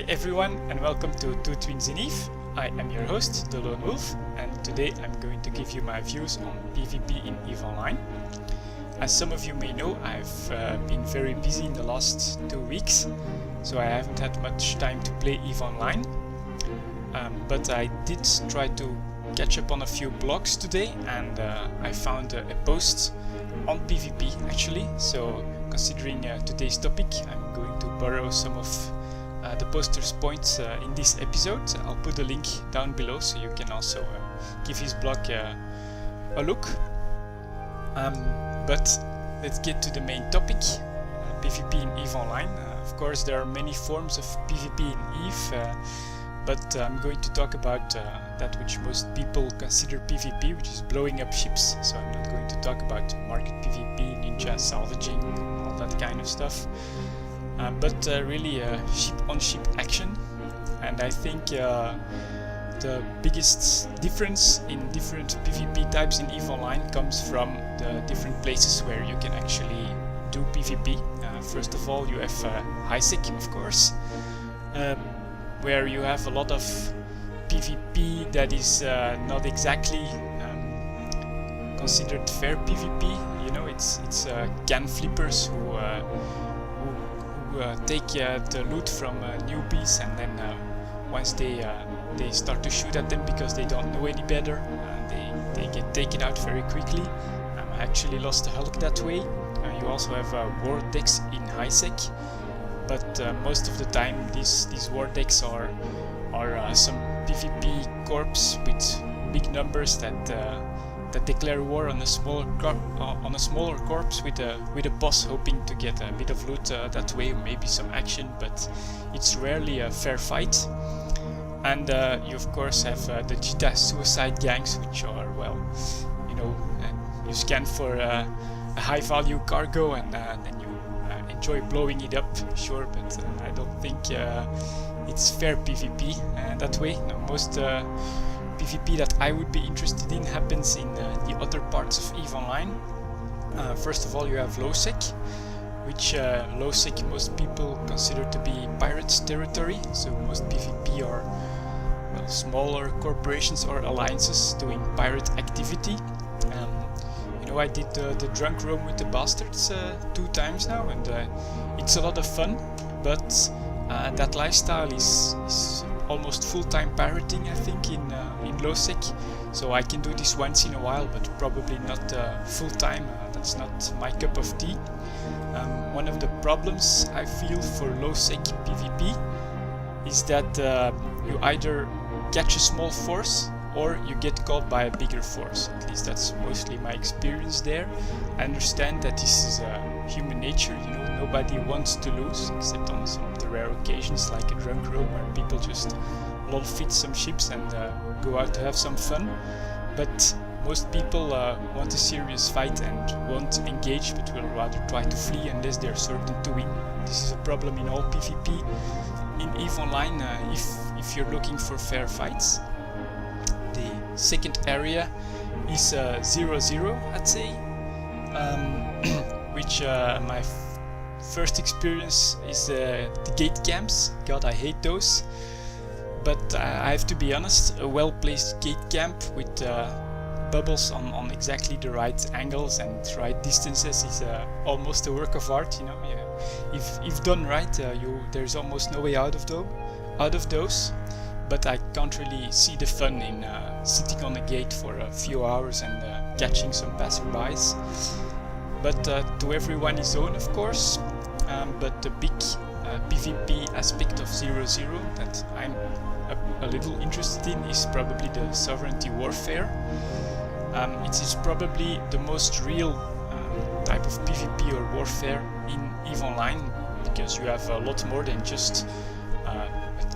everyone, and welcome to TwoTwins in Eve. I am your host, the Lone Wolf, and today I'm going to give you my views on PvP in EVE Online. As some of you may know, I've been very busy in the last 2 weeks, so I haven't had much time to play EVE Online. But I did try to catch up on a few blogs today, and I found a post on PvP actually. So considering today's topic, I'm going to borrow some of the poster's points in this episode. I'll put a link down below so you can also give his blog a look. But let's get to the main topic, PvP in EVE Online. Of course, there are many forms of PvP in EVE, but I'm going to talk about that which most people consider PvP, which is blowing up ships. So I'm not going to talk about market PvP, ninja salvaging, all that kind of stuff. But really ship-on-ship action, and I think the biggest difference in different PvP types in EVE Online comes from the different places where you can actually do PvP. First of all, you have Highsec, of course, where you have a lot of PvP that is not exactly considered fair PvP. You know, it's can flippers who take the loot from newbies, and then once they start to shoot at them because they don't know any better, they get taken out very quickly. I actually lost a Hulk that way. You also have war decks in Highsec, but most of the time these war decks are some PvP corps with big numbers that declare war on a smaller corps with a boss, hoping to get a bit of loot that way, maybe some action, but it's rarely a fair fight. And you of course have the Jita suicide gangs, which are, well, you know, you scan for a high value cargo and then you enjoy blowing it up, sure, but I don't think it's fair PvP that way. No, most PvP that I would be interested in happens in the other parts of EVE Online. First of all, you have Lowsec, which Lowsec most people consider to be pirates territory. So most PvP are smaller corporations or alliances doing pirate activity. You know, I did the drunk roam with the bastards 2 times now, and it's a lot of fun, but that lifestyle is almost full-time pirating, I think, in Lowsec. So I can do this once in a while, but probably not full-time. That's not my cup of tea. One of the problems I feel for Lowsec PvP is that you either catch a small force or you get caught by a bigger force. At least that's mostly my experience there. I understand that this is human nature, you know, nobody wants to lose, except on some of the rare occasions like a drunk roam where people just lol fit some ships and go out to have some fun. But most people want a serious fight and won't engage, but will rather try to flee unless they're certain to win. This is a problem in all PvP. In EVE Online, if you're looking for fair fights, the second area is 0-0, I'd say, which my first experience is the gate camps. God, I hate those. But I have to be honest, a well-placed gate camp with bubbles on exactly the right angles and right distances is almost a work of art. You know, if done right, there's almost no way out of those. But I can't really see the fun in sitting on a gate for a few hours and catching some passerbys. But to everyone his own, of course. But the big PvP aspect of 0-0 that I'm a little interested in is probably the sovereignty warfare. It is probably the most real type of PvP or warfare in EVE Online, because you have a lot more than just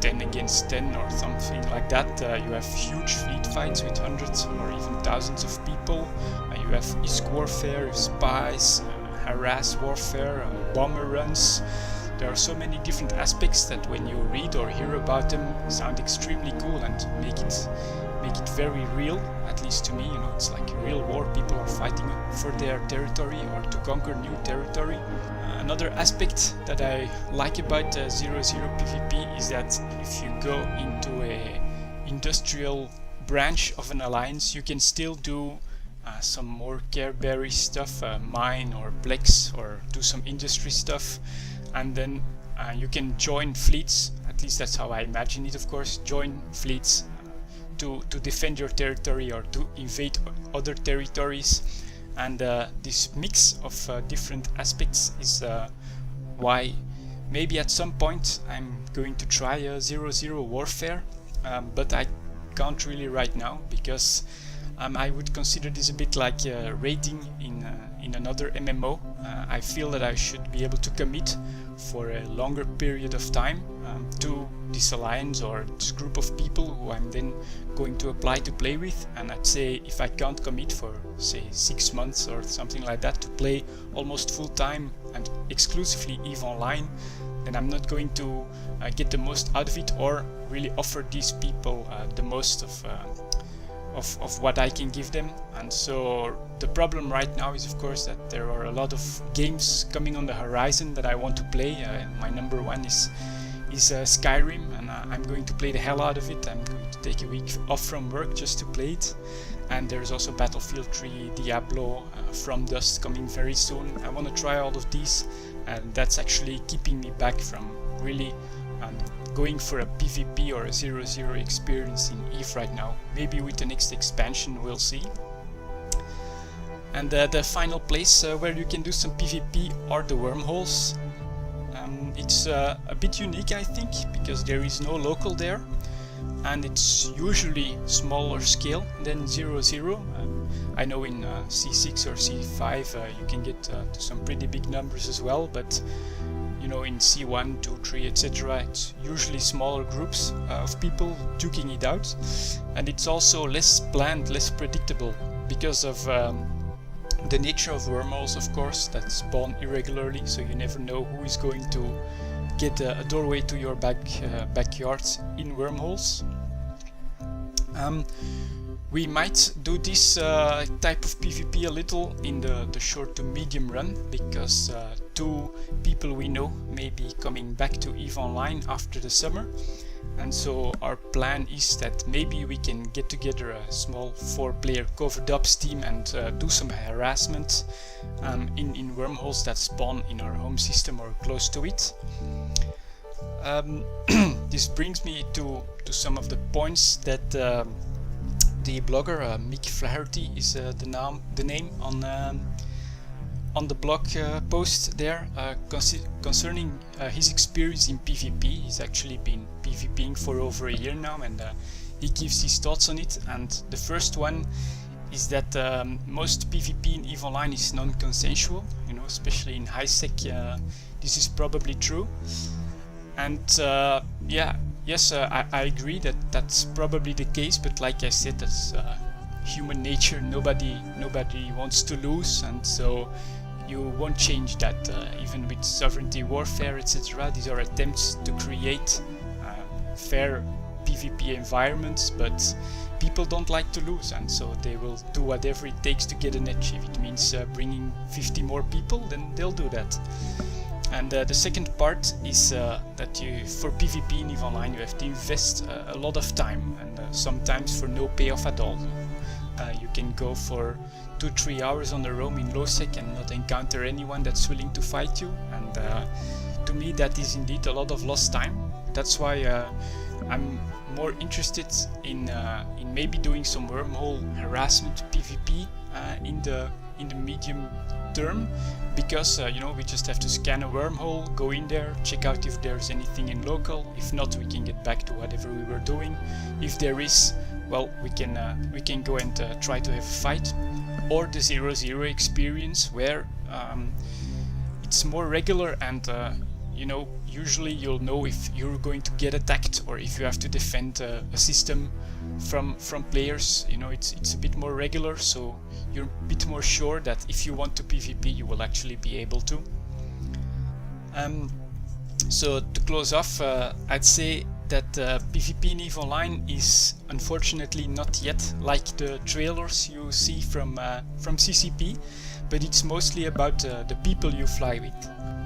10 against 10 or something like that. You have huge fleet fights with hundreds or even thousands of people. You have ISK warfare, spies, harass warfare, bomber runs. There are so many different aspects that when you read or hear about them sound extremely cool and make it make it very real, at least to me. You know, it's like a real war. People are fighting for their territory or to conquer new territory. Another aspect that I like about 0-0 PvP is that if you go into a industrial branch of an alliance, you can still do some more Careberry stuff, mine or Plex, or do some industry stuff, and then you can join fleets. At least that's how I imagine it, of course. Join fleets to defend your territory or to invade other territories. And this mix of different aspects is why maybe at some point I'm going to try 0-0 warfare, but I can't really right now, because I would consider this a bit like raiding in another MMO. I feel that I should be able to commit for a longer period of time to this alliance or this group of people who I'm then going to apply to play with. And I'd say if I can't commit for say 6 months or something like that to play almost full time and exclusively EVE Online, then I'm not going to get the most out of it or really offer these people the most of what I can give them. And so the problem right now is, of course, that there are a lot of games coming on the horizon that I want to play. My number one is Skyrim, and I'm going to play the hell out of it. I'm going to take a week off from work just to play it. And there's also Battlefield 3, Diablo, From Dust coming very soon. I want to try all of these, and that's actually keeping me back from really going for a PvP or a 0-0 experience in EVE right now. Maybe with the next expansion, we'll see. And the final place where you can do some PvP are the wormholes. It's a bit unique, I think, because there is no local there, and it's usually smaller scale than 0-0. I know in C6 or C5 you can get to some pretty big numbers as well, but you know, in C1, 2, 3, etc. it's usually smaller groups of people duking it out, and it's also less planned, less predictable because of the nature of wormholes, of course, that spawn irregularly, so you never know who is going to get a doorway to your backyard in wormholes. We might do this type of PvP a little in the short to medium run, because 2 people we know may be coming back to EVE Online after the summer, and so our plan is that maybe we can get together a small 4-player covered ops team and do some harassment in wormholes that spawn in our home system or close to it. This brings me to some of the points that the blogger Mick Flaherty is the name on the blog post there concerning his experience in PvP. He's actually been PvPing for over a year now, and he gives his thoughts on it. And the first one is that most PvP in EVE Online is non-consensual, you know, especially in high sec. This is probably true, and yes, I agree that that's probably the case, but like I said, that's human nature. Nobody wants to lose, and so you won't change that even with sovereignty warfare, etc. These are attempts to create fair PvP environments, but people don't like to lose, and so they will do whatever it takes to get an edge. If it means bringing 50 more people, then they'll do that. And the second part is that for PvP in EVE Online you have to invest a lot of time, and sometimes for no payoff at all. You can go for 2-3 hours on the roam in low sec and not encounter anyone that's willing to fight you, and to me that is indeed a lot of lost time. That's why I'm more interested in maybe doing some wormhole harassment PvP in the medium term, because you know, we just have to scan a wormhole, go in there, check out if there's anything in local. If not, we can get back to whatever we were doing. If there is, well, we can go and try to have a fight. Or the 0-0 experience, where it's more regular, and you know, usually you'll know if you're going to get attacked or if you have to defend a system from players. You know, it's a bit more regular, so you're a bit more sure that if you want to PvP, you will actually be able to. So to close off, I'd say that PvP in EVE Online is unfortunately not yet like the trailers you see from CCP, but it's mostly about the people you fly with.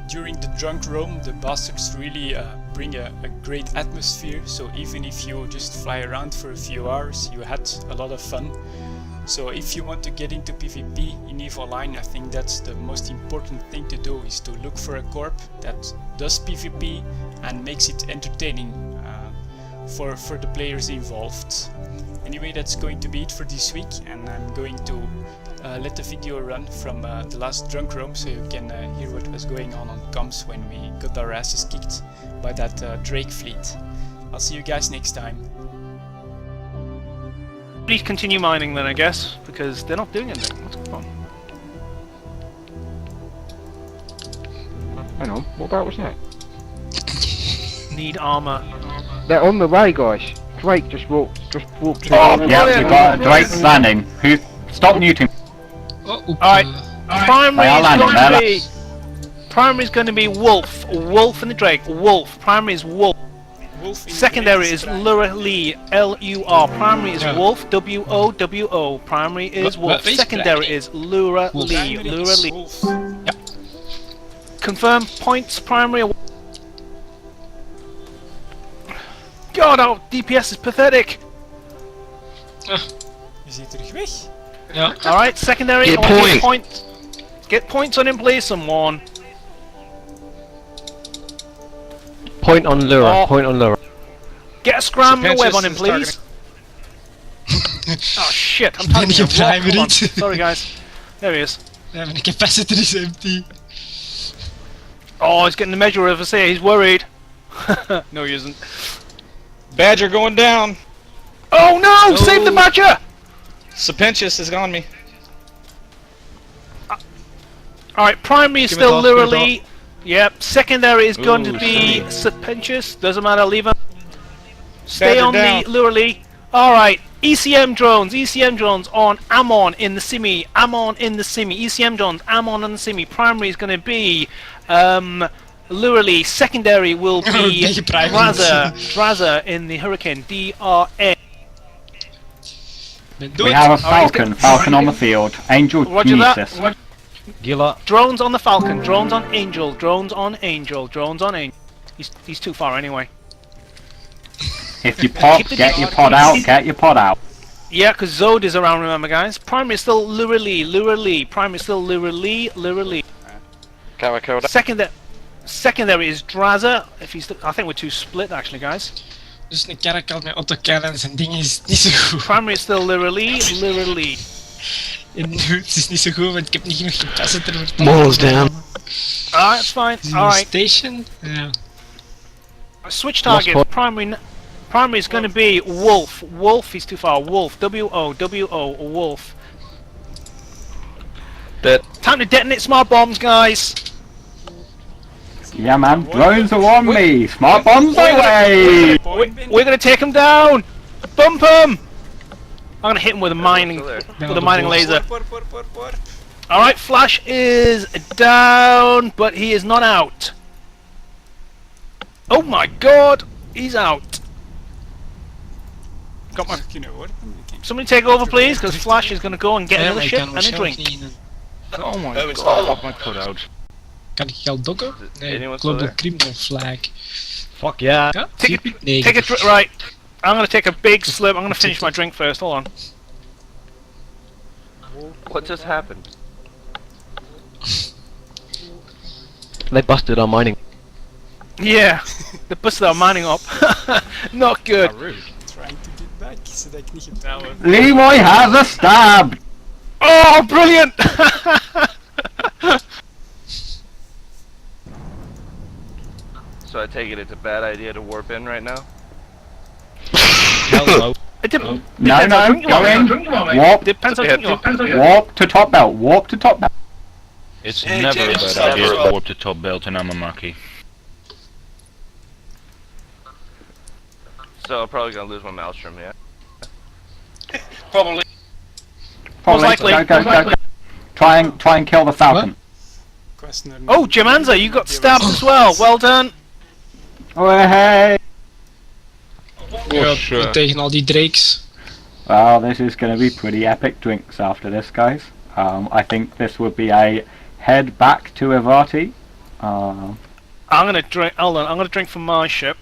During the drunk roam, the bastards really bring a great atmosphere, so even if you just fly around for a few hours, you had a lot of fun. So if you want to get into PvP in EVE Online, I think that's the most important thing to do, is to look for a corp that does PvP and makes it entertaining for the players involved. Anyway, that's going to be it for this week, and I'm going to let the video run from the last drunk roam so you can hear what was going on comms when we got our asses kicked by that Drake fleet. I'll see you guys next time. Please continue mining then, I guess, because they're not doing anything. What's going on? Hang on, what about what's next? Need armor. They're on the way, guys. Drake just walked to Yeah, we've got Drake landing. Who? Stop muting. Alright, primary's going to be Wolf. Wolf and the Drake. Wolf. Primary is Wolf. Secondary is Lura Lee, L-U-R. Primary is Wolf, W-O-W-O. Primary is Wolf. Secondary is Lura Lee, Lura Lee. Yep. Confirm points, primary. God, our DPS is pathetic. Is he terug weg? Yeah. Alright, secondary, I want to get points. Get points on him, please, someone. Point on Lura, point on Lura. Get a scram the web on him, please. Oh shit, I'm talking to him. Sorry guys. There he is. Yeah, my capacitor is empty. Oh, he's getting the measure of us here, he's worried. No, he isn't. Badger going down. Oh no! Oh. Save the Badger! Serpentius has gone me. Alright, primary is still literally. Yep, secondary is going to be Serpentius. Doesn't matter, leave him. Stay on the Lurely. Alright, ECM drones on Ammon in the Simi. Ammon in the Simi. ECM drones, Ammon in the Simi. Primary is going to be Lurely. Secondary will be Draza in the Hurricane. D-R-A. We have a Falcon. Falcon on the field. Angel Kinesis. Drones on the Falcon. Drones on Angel. Drones on Angel. Drones on Angel. He's too far anyway. If you pod, get your pod out, get your pod out. Yeah, because Zod is around, remember guys. Primary is still Lurely. Primary is still Lurely. Secondary is Draza. If he's, I think we're too split actually, guys. Dus een kerk had met autocannons en dingen is niet zo goed. Primary is still Lurely. En het is niet zo goed, want ik heb niet genoeg capacitor voor het Walls down. Alright, it's fine. Alright. Station? Yeah. Switch target. Primary is going to be Wolf. Wolf, he's too far. Wolf. W-O-W-O. Wolf. Time to detonate smart bombs, guys. Yeah, man. Drones are on me. Smart bombs away. We're going to take him down. Bump him. I'm going to hit him with a mining laser. Alright, Flash is down, but he is not out. Oh my god, he's out. Got my... Somebody take over please, because Flash is going to go and get another ship and a drink. Oh my god, my cutout. Kan ik geld dokken? Nee, Global Criminal Flag. Fuck yeah. Take a drink, right. I'm going to take a big slip, I'm going to finish my drink first, hold on. What just happened? They busted our mining. Yeah, they busted our mining up. Not good. Trying to get back so that I can hit that one. Leroy has a stab. Oh, brilliant! So I take it it's a bad idea to warp in right now? Hello. No, go in. Warp. Depends on you. Warp to top belt. Warp to top belt. It's never a bad idea to warp to top belt in Amamaki. So I'm probably gonna lose my maelstrom, yeah? Probably. Most likely. Go. Try and kill the Falcon. Oh, Jamanza, you got stabbed as well. Well done. Oh, hey. We tegen al die drakes. Well, this is going to be pretty epic drinks after this, guys. I think this would be a head back to Ivati. I'm gonna drink. Hold on, I'm gonna drink from my ship.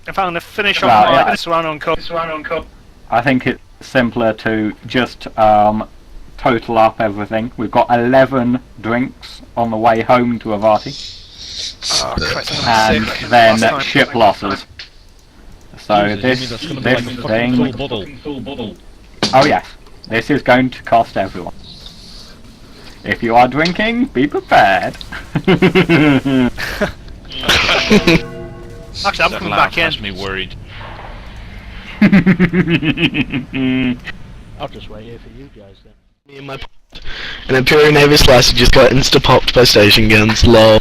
In fact, I'm gonna finish off Well, my yeah. Serrano cup. I think it's simpler to just total up everything. We've got 11 drinks on the way home to Ivati. Oh, Christ, And I'm sick. then Last time. ship losses. So Jesus, you mean that's gonna be like this a thing... fucking full bottle? Oh yes, this is going to cost everyone. If you are drinking, be prepared. Actually, I'm That coming laugh back in. has me worried. I'll just wait here for you guys then. Me and my an Imperial Navy slicer just got insta-popped by station guns, lol.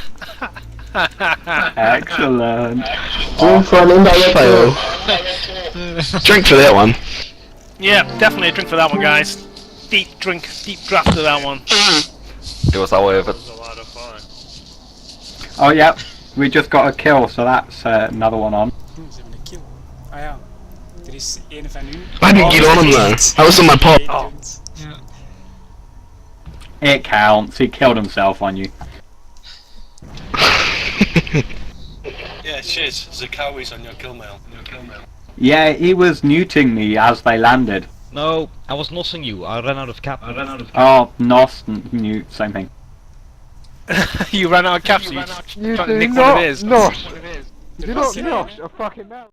Excellent. All for an indirect fail. Drink for that one. Yeah, definitely a drink for that one, guys. Deep drink, deep draft of that one. It was all worth it. Oh yeah, we just got a kill, so that's another one on. Ze hebben een kill. Ah ja. Er is een van u. I didn't get on him though. I was on my pop. It counts, he killed himself on you. Yeah, shit. Zakawi's on your kill mail. Yeah, he was muting me as they landed. No, I was nossing you. I ran out of cap. Oh, Nos, mute, same thing. You ran out of capsules. You Trying to do nick one of his. not, you not knock a fucking mouse.